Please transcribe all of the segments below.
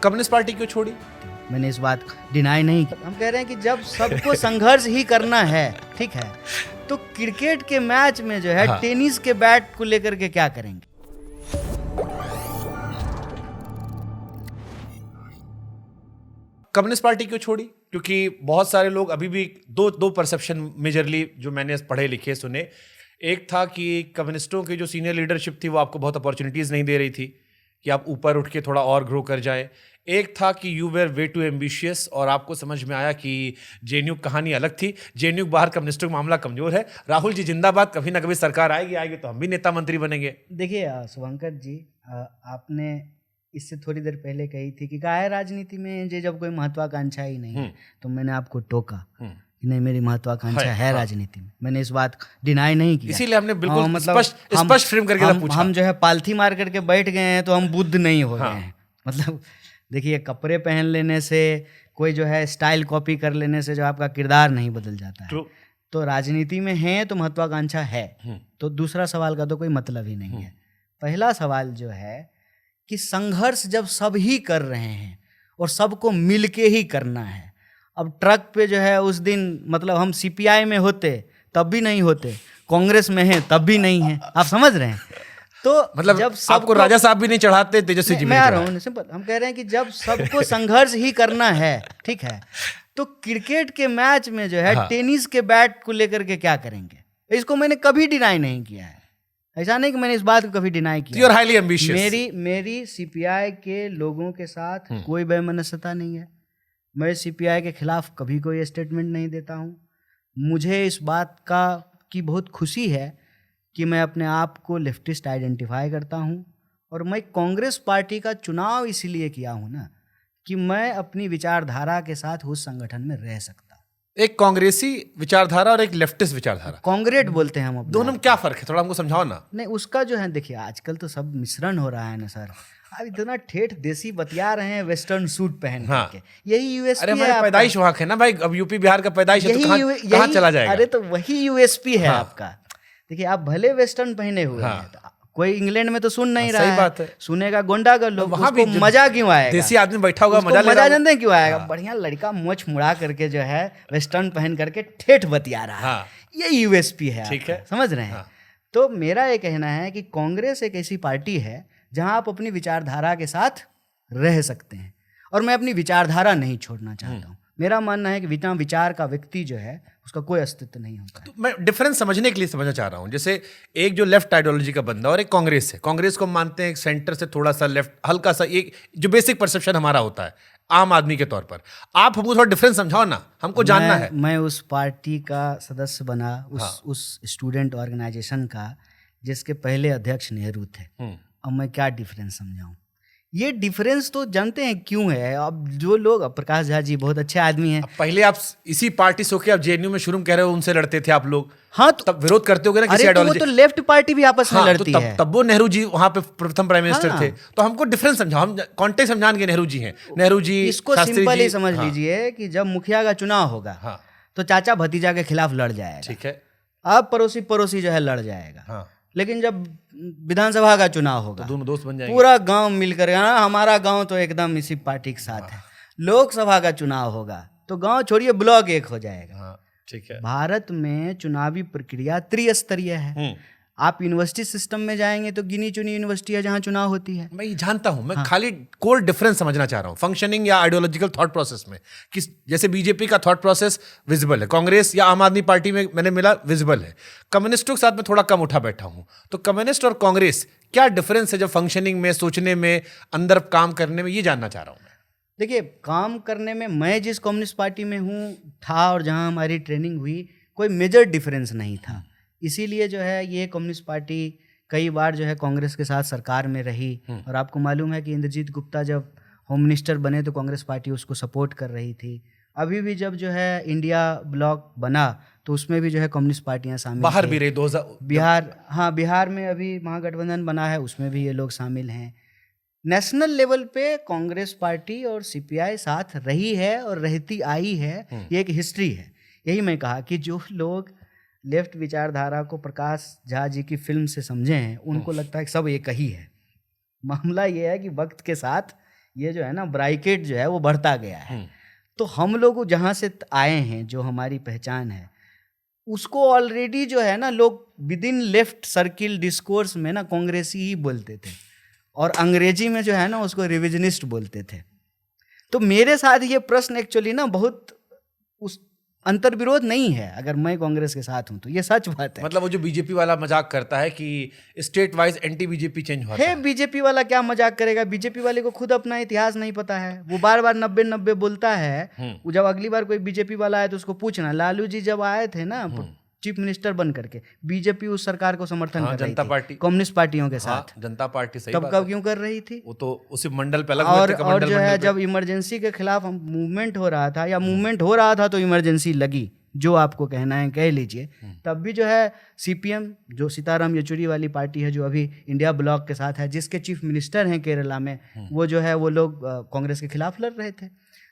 Communist party क्यों छोड़ी? मैंने इस बात डिनाई नहीं की। हम कह रहे हैं कि जब सबको संघर्ष ही करना है, ठीक है, तो क्रिकेट के मैच में जो है टेनिस के बैट को लेकर के क्या करेंगे? कम्युनिस्ट पार्टी क्यों छोड़ी? क्योंकि बहुत सारे लोग अभी भी दो परसेप्शन मेजरली जो मैंने पढ़े लिखे सुने। एक था कि कम्युनिस्टों की जो सीनियर लीडरशिप थी वो आपको बहुत अपॉर्चुनिटीज़ नहीं दे रही थी कि आप ऊपर उठ के थोड़ा और ग्रो कर जाए। एक था कि you were way too ambitious और आपको समझ में आया कि जेएनयू कहानी अलग थी, जेएनयू बाहर कम्युनिस्टों का मामला कमज़ोर है, राहुल जी जिंदाबाद, कभी ना कभी सरकार आएगी तो हम भी नेता मंत्री बनेंगे। देखिए शुभंकर जी, आपने इससे थोड़ी देर पहले कही थी कि क्या है राजनीति में जे जब कोई महत्वाकांक्षा ही नहीं है, तो मैंने आपको टोका कि नहीं मेरी महत्वाकांक्षा है राजनीति में। मैंने इस बात डिनाई नहीं किया, इसीलिए हमने बिल्कुल मतलब स्पष्ट फ्रेम करके पूछा। हम जो है पालथी मार करके बैठ गए हैं तो हम बुद्ध नहीं हो गए हैं। मतलब देखिए, कपड़े पहन लेने से, कोई जो है स्टाइल कॉपी कर लेने से जो आपका किरदार नहीं बदल जाता है। तो राजनीति में है तो महत्वाकांक्षा है, तो दूसरा सवाल का तो कोई मतलब ही नहीं है। पहला सवाल जो है कि संघर्ष जब सब ही कर रहे हैं और सबको मिलके ही करना है। अब ट्रक पे जो है उस दिन मतलब हम सीपीआई में होते तब भी नहीं होते, कांग्रेस में हैं तब भी नहीं है, आप समझ रहे हैं? तो मतलब जब आपको राजा साहब भी नहीं चढ़ाते, तेजस्वी जी भी नहीं चढ़ाते। सिंपल हम कह रहे हैं कि जब सबको संघर्ष ही करना है, ठीक है, तो क्रिकेट के मैच में जो है टेनिस के बैट को लेकर के क्या करेंगे? इसको मैंने कभी डिनाई नहीं किया है। ऐसा नहीं कि मैंने इस बात को कभी डिनाई किया। You're highly ambitious. मेरी सीपीआई के लोगों के साथ कोई वैमनस्यता नहीं है। मैं सीपीआई के खिलाफ कभी कोई स्टेटमेंट नहीं देता हूँ। मुझे इस बात की बहुत खुशी है कि मैं अपने आप को लेफ्टिस्ट आइडेंटिफाई करता हूँ, और मैं कांग्रेस पार्टी का चुनाव इसलिए किया हूँ ना कि मैं अपनी विचारधारा के साथ उस संगठन में रह सकता हूँ। एक कांग्रेसी विचारधारा और एक लेफ्टिस्ट विचारधारा, कांग्रेस बोलते हैं हम, दोनों में क्या फर्क है? थोड़ा हमको समझाओ ना। नहीं, उसका जो है देखिए, आजकल तो सब मिश्रण हो रहा है ना सर। अब इतना ठेठ देसी बतिया रहे हैं वेस्टर्न सूट पहन के, यही यूएसपी है। अरे हमारी पैदाइश वहाँ है ना भाई, अब यूपी बिहार का पैदाइश है तो कहाँ चला जाएगा? अरे तो वही यूएसपी है आपका। देखिए, आप भले वेस्टर्न पहने हुए हैं, कोई इंग्लैंड में तो सुन नहीं रहा है। सही बात है। सुनेगा गोंडा का लोग, वहां भी मजा क्यों आएगा? देसी आदमी बैठा होगा, मजा जानते क्यों आएगा? बढ़िया लड़का मोछ मुड़ा करके जो है वेस्टर्न पहन करके ठेठ बतिया रहा है, ये यूएसपी है। ठीक है, समझ रहे हैं? तो मेरा ये कहना है कि कांग्रेस एक ऐसी पार्टी है जहां आप अपनी विचारधारा के साथ रह सकते हैं, और मैं अपनी विचारधारा नहीं छोड़ना चाहता हूँ। मेरा मानना है कि बिना विचार का व्यक्ति जो है उसका कोई अस्तित्व नहीं होता है। तो मैं डिफरेंस समझने के लिए समझना चाह रहा हूँ। जैसे एक जो लेफ्ट आइडियोलॉजी का बंदा और एक कांग्रेस है, कांग्रेस को मानते हैं एक सेंटर से थोड़ा सा लेफ्ट, हल्का सा, एक जो बेसिक परसेप्शन हमारा होता है आम आदमी के तौर पर। आप हमको थोड़ा डिफरेंस समझाओ ना, हमको जानना है। मैं उस पार्टी का सदस्य बना, उस स्टूडेंट ऑर्गेनाइजेशन का जिसके पहले अध्यक्ष नेहरू थे। अब मैं क्या डिफरेंस समझाऊं? ये डिफरेंस तो जानते हैं क्यों है। अब जो लोग, प्रकाश झा जी बहुत अच्छे आदमी हैं। पहले आप इसी पार्टी से होके आप जेएनयू में शुरू कह रहे हो, उनसे लड़ते थे आप लोग। हाँ, तो तब विरोध करते होगे ना किसी आइडियोलॉजी। तो लेफ्ट पार्टी भी आपस में लड़ती है। तब वो नेहरू जी वहां पे प्रथम प्राइम मिनिस्टर थे। तो हमको डिफरेंस समझाओ, हम कॉन्टेक्स्ट समझान के नेहरू जी हैं, नेहरू जी। इसको सिंपल ही समझ लीजिए कि जब मुखिया का चुनाव होगा तो चाचा भतीजा के खिलाफ लड़ जाएगा, ठीक है। अब पड़ोसी जो है लड़ जाएगा। लेकिन जब विधानसभा का चुनाव होगा तो दोनों दोस्त बन जाएंगे, पूरा गांव मिलकर, हमारा गांव तो एकदम इसी पार्टी के साथ है। लोकसभा का चुनाव होगा तो गांव छोड़िए ब्लॉक एक हो जाएगा। ठीक है। भारत भारत में चुनावी प्रक्रिया त्रिस्तरीय है। आप यूनिवर्सिटी सिस्टम में जाएंगे तो गिनी चुनी यूनिवर्सिटी है जहां चुनाव होती है। मैं ये जानता हूं, मैं खाली कोर डिफरेंस समझना चाह रहा हूं फंक्शनिंग या आइडियोलॉजिकल थॉट प्रोसेस में। कि जैसे बीजेपी का थॉट प्रोसेस विजिबल है, कांग्रेस या आम आदमी पार्टी में मैंने मिला विजिबल है, कम्युनिस्टों के साथ में थोड़ा कम उठा बैठा हूं। तो कम्युनिस्ट और कांग्रेस क्या डिफरेंस है जब फंक्शनिंग में, सोचने में, अंदर काम करने में, ये जानना चाह रहा हूं मैं। देखिए, काम करने में मैं जिस कम्युनिस्ट पार्टी में था और जहां हमारी ट्रेनिंग हुई, कोई मेजर डिफरेंस नहीं था। इसीलिए जो है ये कम्युनिस्ट पार्टी कई बार जो है कांग्रेस के साथ सरकार में रही। और आपको मालूम है कि इंद्रजीत गुप्ता जब होम मिनिस्टर बने तो कांग्रेस पार्टी उसको सपोर्ट कर रही थी। अभी भी जब जो है इंडिया ब्लॉक बना तो उसमें भी जो है कम्युनिस्ट पार्टियां शामिल, बाहर भी रही 2000 बिहार में अभी महागठबंधन बना है, उसमें भी ये लोग शामिल हैं। नेशनल लेवल पे कांग्रेस पार्टी और सीपीआई साथ रही है और रहती आई है, ये एक हिस्ट्री है। यही मैं कहा कि जो लोग लेफ्ट विचारधारा को प्रकाश झा जी की फिल्म से समझे हैं, उनको लगता है कि सब एक ही है। मामला ये है कि वक्त के साथ ये जो है ना ब्राइकेट जो है वो बढ़ता गया है। तो हम लोग जहाँ से आए हैं, जो हमारी पहचान है, उसको ऑलरेडी जो है ना लोग with in left circle discourse में ना कांग्रेसी ही बोलते थे, और अंग्रेजी में जो है ना उसको रिविजनिस्ट बोलते थे। तो मेरे साथ ये प्रश्न एक्चुअली ना बहुत उस अंतर्विरोध नहीं है। अगर मैं कांग्रेस के साथ हूं तो ये सच बात है। मतलब वो जो बीजेपी वाला मजाक करता है कि state wise anti BJP change होता है। बीजेपी वाला क्या मजाक करेगा? बीजेपी वाले को खुद अपना इतिहास नहीं पता है। वो बार बार 90-90 बोलता है। वो जब अगली बार कोई बीजेपी वाला आए तो उसको पूछना, लालू जी जब आए थे ना चीफ मिनिस्टर बन करके, बीजेपी उस सरकार को समर्थन कर रही जनता थी पार्टी कम्युनिस्ट पार्टियों के साथ। जनता पार्टी सही तब कब क्यों कर रही थी? वो तो उसी मंडल पे अलग और जो है जब इमरजेंसी के खिलाफ मूवमेंट हो रहा था, या मूवमेंट हो रहा था तो इमरजेंसी लगी, जो आपको कहना है कह लीजिए। तब भी जो है सीपीएम, जो सीताराम येचुरी वाली पार्टी है, जो अभी इंडिया ब्लॉक के साथ है, जिसके चीफ मिनिस्टर हैं केरला में, वो जो है वो लोग कांग्रेस के खिलाफ लड़ रहे थे।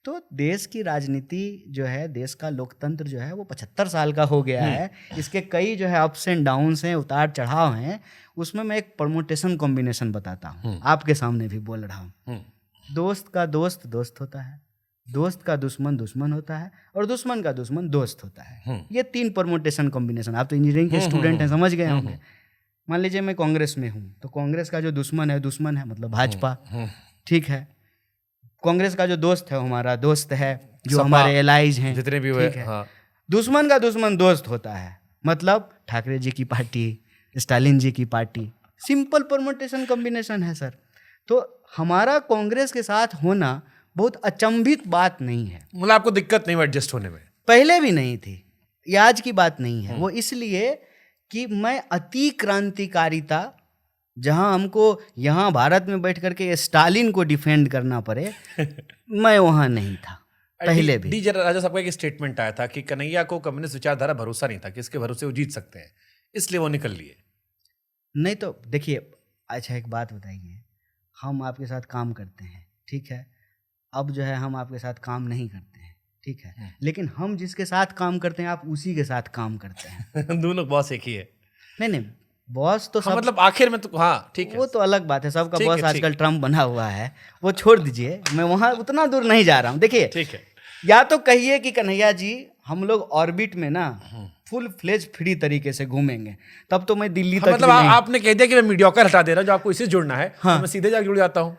तो देश की राजनीति जो है, देश का लोकतंत्र जो है वो 75 साल का हो गया है। इसके कई जो है अप्स एंड डाउन्स हैं, उतार चढ़ाव हैं। उसमें मैं एक परमुटेशन कॉम्बिनेशन बताता हूँ, आपके सामने भी बोल रहा हूँ। दोस्त का दोस्त दोस्त होता है, दोस्त का दुश्मन दुश्मन होता है, और दुश्मन का दुश्मन दोस्त होता है। ये 3 परमुटेशन कॉम्बिनेशन। आप तो इंजीनियरिंग के स्टूडेंट हैं, समझ गए होंगे। मान लीजिए मैं कांग्रेस में हूँ, तो कांग्रेस का जो दुश्मन है मतलब भाजपा, ठीक है। कांग्रेस का जो दोस्त है हमारा दोस्त है, जो हमारे एलाइज हैं जितने भी हुए, दुश्मन का दुश्मन दोस्त होता है, मतलब ठाकरे जी की पार्टी, स्टालिन जी की पार्टी। सिंपल परमुटेशन कॉम्बिनेशन है सर। तो हमारा कांग्रेस के साथ होना बहुत अचंभित बात नहीं है। मतलब आपको दिक्कत नहीं हुई एडजस्ट होने में? पहले भी नहीं थी, ये आज की बात नहीं है। वो इसलिए कि मैं अति क्रांतिकारिता, जहां हमको यहाँ भारत में बैठ करके स्टालिन को डिफेंड करना पड़े, मैं वहां नहीं था पहले भी। डी राजा साहब का एक स्टेटमेंट आया था कि कन्हैया को कम्युनिस्ट विचारधारा भरोसा नहीं था कि इसके भरोसे वो जीत सकते हैं, इसलिए वो निकल लिए। नहीं तो देखिए, अच्छा एक बात बताइए, हम आपके साथ काम करते हैं, ठीक है। अब जो है हम आपके साथ काम नहीं करते हैं, ठीक है, लेकिन हम जिसके साथ काम करते हैं आप उसी के साथ काम करते हैं। दोनों बॉस एक ही है। नहीं, बॉस तो सब, मतलब आखिर में तो ठीक है, वो तो अलग बात है। सबका बॉस आजकल ट्रम्प बना हुआ है, वो छोड़ दीजिए, मैं वहाँ उतना दूर नहीं जा रहा हूँ। देखिए, ठीक है, या तो कहिए कि कन्हैया जी हम लोग ऑर्बिट में ना फुल फ्लेज फ्री तरीके से घूमेंगे, तब तो मैं दिल्ली तक मतलब आपने कह दिया कि मैं मीडियोकर हटा दे रहा हूँ, जो आपको इससे जुड़ना है, तो मैं सीधे जाके जुड़ जाता हूँ।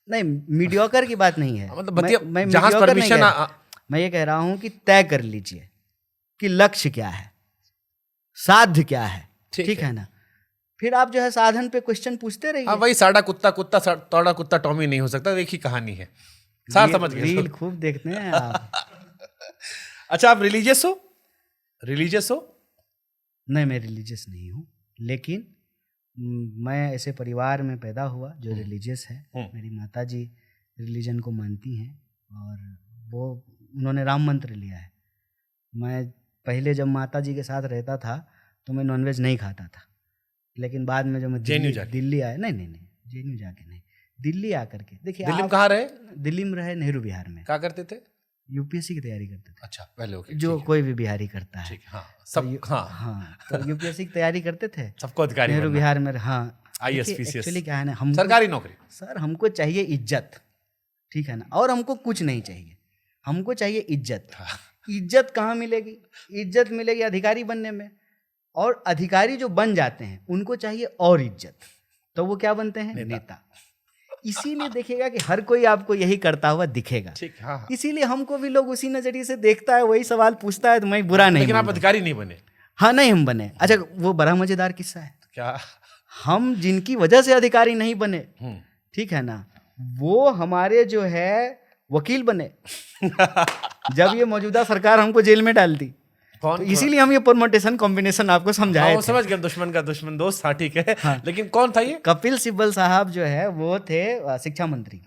नहीं, मीडियोकर की बात नहीं है। मतलब मैं जहां परमिशन, मैं ये कह रहा हूँ कि तय कर लीजिए कि लक्ष्य क्या है, साध्य क्या है, ठीक है ना। फिर आप जो है साधन पे क्वेश्चन पूछते रहिए। वही साड़ा कुत्ता कुत्ता तोड़ा कुत्ता टॉमी नहीं हो सकता, एक ही कहानी है। सार समझ गए? रील खूब देखते हैं आप। अच्छा, आप रिलीजियस हो? रिलीजियस हो? नहीं, मैं रिलीजियस नहीं हूँ, लेकिन मैं ऐसे परिवार में पैदा हुआ जो रिलीजियस है। मेरी माता जी रिलीजन को मानती हैं, और उन्होंने राम मंत्र लिया है। मैं पहले जब माता जी के साथ रहता था तो मैं नॉनवेज नहीं खाता था, लेकिन बाद में जब मैं दिल्ली आया, नहीं जेएनयू जाके नहीं, दिल्ली आकर के, देखिए दिल्ली में कहाँ रहे? दिल्ली में रहे, नेहरू बिहार में। क्या करते थे? यूपीएससी की तैयारी करते थे। अच्छा, पहले ओके, जो कोई भी बिहारी करता है। तो यूपीएससी की तैयारी करते थे, सबको अधिकारी नेहरू बिहार में। एक्चुअली क्या है ना, हम सरकारी नौकरी, सर हमको चाहिए इज्जत, ठीक है ना, और हमको कुछ नहीं चाहिए, हमको चाहिए इज्जत। इज्जत कहाँ मिलेगी? इज्जत मिलेगी अधिकारी बनने में, और अधिकारी जो बन जाते हैं उनको चाहिए और इज्जत, तो वो क्या बनते हैं? नेता। इसीलिए देखिएगा कि हर कोई आपको यही करता हुआ दिखेगा। इसीलिए हमको भी लोग उसी नजरिए से देखता है, वही सवाल पूछता है, तो मैं बुरा नहीं। लेकिन आप अधिकारी नहीं बने? हाँ, नहीं हम बने। अच्छा, वो बड़ा मजेदार किस्सा है। क्या? हम जिनकी वजह से अधिकारी नहीं बने, ठीक है ना, वो हमारे जो है वकील बने। जब ये मौजूदा सरकार हमको जेल में डाल दी, तो इसीलिए हम ये परमुटेशन कॉम्बिनेशन आपको समझाए थे। समझ गए, दुश्मन का दुश्मन दोस्त। ठीक है। लेकिन कौन था ये? कपिल सिब्बल साहब जो है वो थे शिक्षा मंत्री।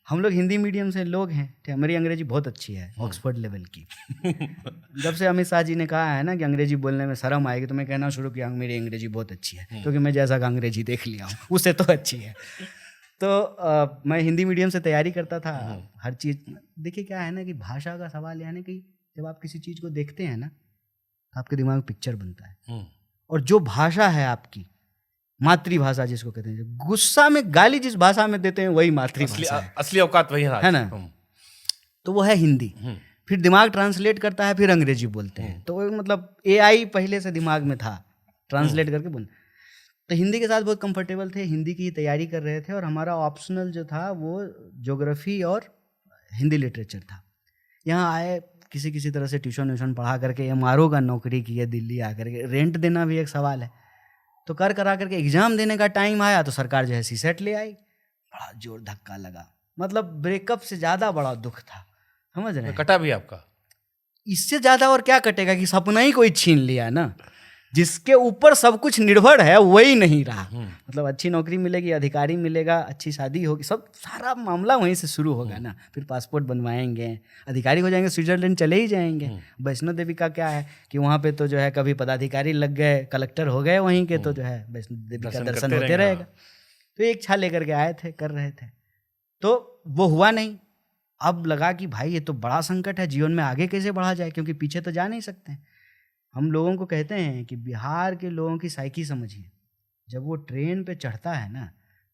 हम लोग हिंदी मीडियम से लोग हैं, हमारी अंग्रेजी बहुत अच्छी है, ऑक्सफोर्ड लेवल की। जब से अमित शाह जी ने कहा है ना कि अंग्रेजी बोलने में शर्म आएगी, तो मैं कहना शुरू किया मेरी अंग्रेजी बहुत अच्छी है, क्योंकि मैं जैसा का अंग्रेजी देख लिया हूँ, उससे तो अच्छी है। तो मैं हिंदी मीडियम से तैयारी करता था, हर चीज़। देखिए क्या है ना कि भाषा का सवाल यानी कि जब आप किसी चीज़ को देखते हैं ना, तो आपके दिमाग में पिक्चर बनता है, और जो भाषा है आपकी, मातृभाषा जिसको कहते हैं, गुस्सा में गाली जिस भाषा में देते हैं वही मातृभाषा है। असली औकात वही है ना। तो वो है हिंदी। फिर दिमाग ट्रांसलेट करता है, फिर अंग्रेजी बोलते हैं। तो वो मतलब AI पहले से दिमाग में था, ट्रांसलेट करके बोल। तो हिंदी के साथ बहुत कंफर्टेबल थे, हिंदी की तैयारी कर रहे थे, और हमारा ऑप्शनल जो था वो ज्योग्राफी और हिंदी लिटरेचर था। यहाँ आए, किसी किसी तरह से ट्यूशन व्यूशन पढ़ा करके MRO का नौकरी की है दिल्ली आकर के। रेंट देना भी एक सवाल है। तो कर करा करके एग्जाम देने का टाइम आया तो सरकार जो है CSET ले आई। बड़ा जोर धक्का लगा, मतलब ब्रेकअप से ज़्यादा बड़ा दुख था, समझ रहे हैं। कटा भी आपका? इससे ज़्यादा और क्या कटेगा कि सपना ही कोई छीन लिया ना, जिसके ऊपर सब कुछ निर्भर है वही नहीं रहा। मतलब अच्छी नौकरी मिलेगी, अधिकारी मिलेगा, अच्छी शादी होगी, सब सारा मामला वहीं से शुरू होगा ना। फिर पासपोर्ट बनवाएंगे, अधिकारी हो जाएंगे, स्विट्जरलैंड चले ही जाएंगे। वैष्णो देवी का क्या है कि वहाँ पे तो जो है कभी पदाधिकारी लग गए, कलेक्टर हो गए वहीं के, तो जो है वैष्णो देवी का दर्शन होते रहेगा। तो एक इच्छा लेकर के आए थे, कर रहे थे, तो वो हुआ नहीं। अब लगा कि भाई ये तो बड़ा संकट है, जीवन में आगे कैसे बढ़ा जाए, क्योंकि पीछे तो जा नहीं सकते। हम लोगों को कहते हैं कि बिहार के लोगों की साइकी समझिए, जब वो ट्रेन पे चढ़ता है ना,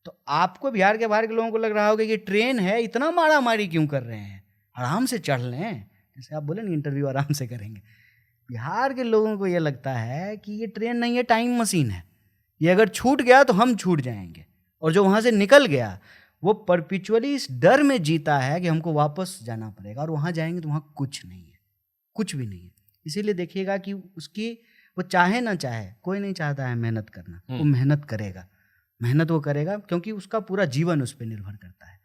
तो आपको बिहार के बाहर के लोगों को लग रहा होगा कि ट्रेन है, इतना मारा मारी क्यों कर रहे हैं, आराम से चढ़ लें। जैसे आप बोले ना इंटरव्यू आराम से करेंगे, बिहार के लोगों को ये लगता है कि ये ट्रेन नहीं है, टाइम मशीन है, ये अगर छूट गया तो हम छूट जाएंगे। और जो वहाँ से निकल गया वो परपिचुअली इस डर में जीता है कि हमको वापस जाना पड़ेगा, और वहाँ जाएंगे तो वहाँ कुछ नहीं है, कुछ भी नहीं है। इसीलिए देखिएगा कि उसकी, वो चाहे ना चाहे, कोई नहीं चाहता है मेहनत करना, वो मेहनत करेगा, मेहनत वो करेगा, क्योंकि उसका पूरा जीवन उस पर निर्भर करता है।